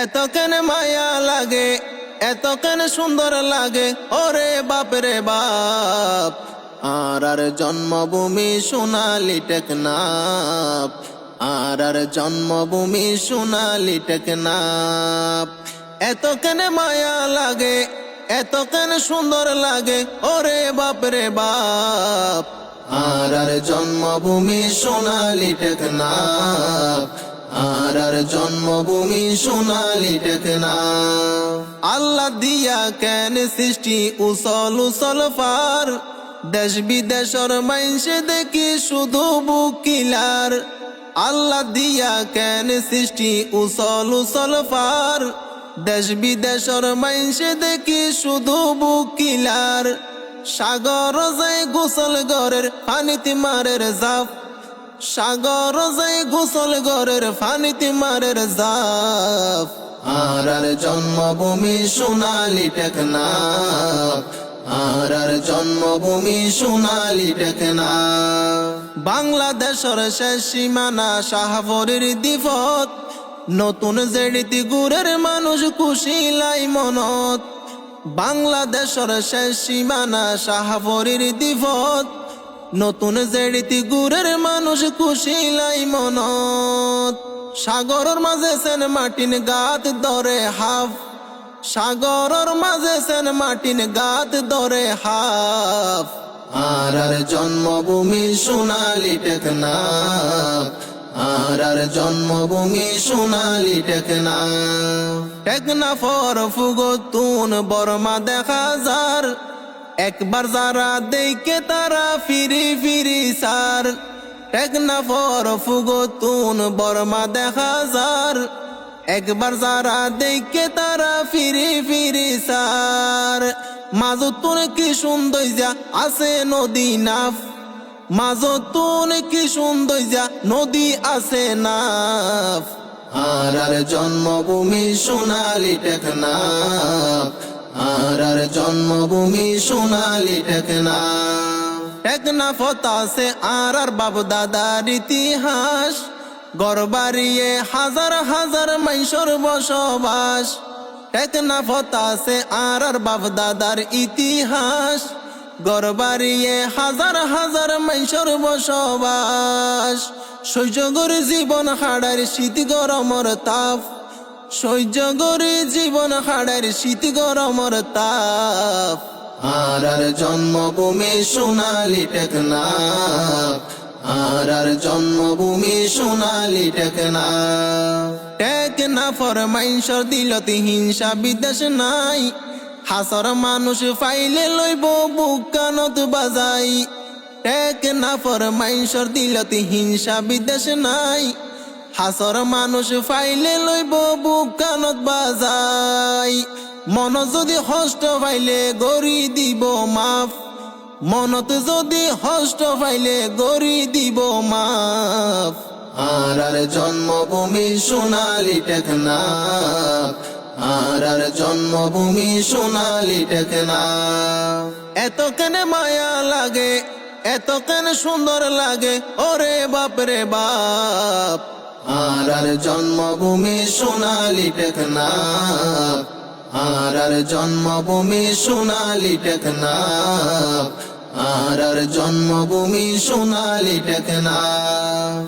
এত কেন মায়া লাগে, এত কেন সুন্দর লাগে, ওরে বাপ রে বাপ। আর জন্মভূমি সোনালি টেকনাফ, আর জন্মভূমি সোনালি টেকনাফ। এত কেন মায়া লাগে, এত কেন সুন্দর লাগে, ওরে বাপ রে বাপ। আর জন্মভূমি সোনালি টেকনাফ, আর জন্মভূমি সোনালি টেকনাফ। আল্লাহ দিয়া কেন সৃষ্টি উসল উসল পার, দেশ বিদেশর মাইনসে দেখি শুধু বুকিলার। আল্লাহ দিয়া কেন সৃষ্টি উসল উসল পার, দেশ বিদেশর মাইনসে দেখি শুধু বুকিলার। সাগর যায় গোসল গরের পানিতে মারের জাপ, সাগর যায় গোসল গরের পানিতে মারের জাপ। আর জন্মভূমি সোনালি টেকনাফ, আর জন্মভূমি সোনালি টেকনাফ। বাংলাদেশের শেষ সীমানা শাহপরীর দ্বীপত, নতুন জেডিতি গুড়ের মানুষ কুশিলাই মনত। বাংলাদেশের শেষ সীমানা শাহপরীর দ্বীপত, নতুন জেডিতি গুড়ের মানুষ কুশিলাই মনত। সাগরের মাঝে সেন মাটিন গাত ধরে হাফ, সাগরের মাঝে সেন মাটিন গাত ধরে হাফ। আর জন্মভূমি সোনালি টেকনাফ, আর জন্মভূমি সোনালি টেকনাফ। টেকনাফর ফুগতুন বর্মা দেখা যার, একবার যারা দেখে তারা ফিরি ফিরি সার। টেকনাফর ফুগতুন বর্মা দেখা যার, একবার যারা দেখে তারা ফিরি ফিরি সার। মাজতুন কি সুন্দর যা আছে নদী নাফ, মাজতুন কি সুন্দর যা নদী আছে নাফ। আর জন্মভূমি সোনালি টেকনাফ, আর জন্মভূমি সোনালি টেকনাফ। টেকনাফত আছে আর বাপ দাদার ইতিহাস, গড়বাড়িয়ে হাজার হাজার মাইশর বসবাস। টেকনাফত আছে আর বাপ দাদার ইতিহাস, গড়বাড়িয়ে হাজার হাজার মাইশর বসবাস। সহ্যগরি জীবন হাড়ার শীত গরমর তাপ, সহ্যগরি জীবন হাড়ার শীত গরমর তাপ। আর জন্মভূমি সোনালি টেকনাফ, আর জন্মভূমি সোনালি টেকনাফ। টেকনাফর মাইনসর দিলতি হিংসা বিদ্বেষ নাই, হাসর মানুষ ফাইলে লইব বুকানত বাজাই। টেকনাফর মাইনসর দিলতি হিংসা বিদ্বেষ নাই, হাসর মানুষ ফাইলে লইব বুকানত বাজাই। মন যদি হষ্ট পাইলে গড়ি দিব মাফ, মনত যদি হষ্ট পাইলে গড়ি দিব মাফ। আর জন্মভূমি সোনালি টেকনাফ, আর জন্মভূমি সোনালি টেকনাফ। এত কেন মায়া লাগে, এত কেন সুন্দর লাগে, ওরে বাপ রে বাপ। আর জন্মভূমি সোনালি টেকনাফ, আর জন্মভূমি সোনালি টেকনাফ, আর জন্মভূমি সোনালি টেকনাফ।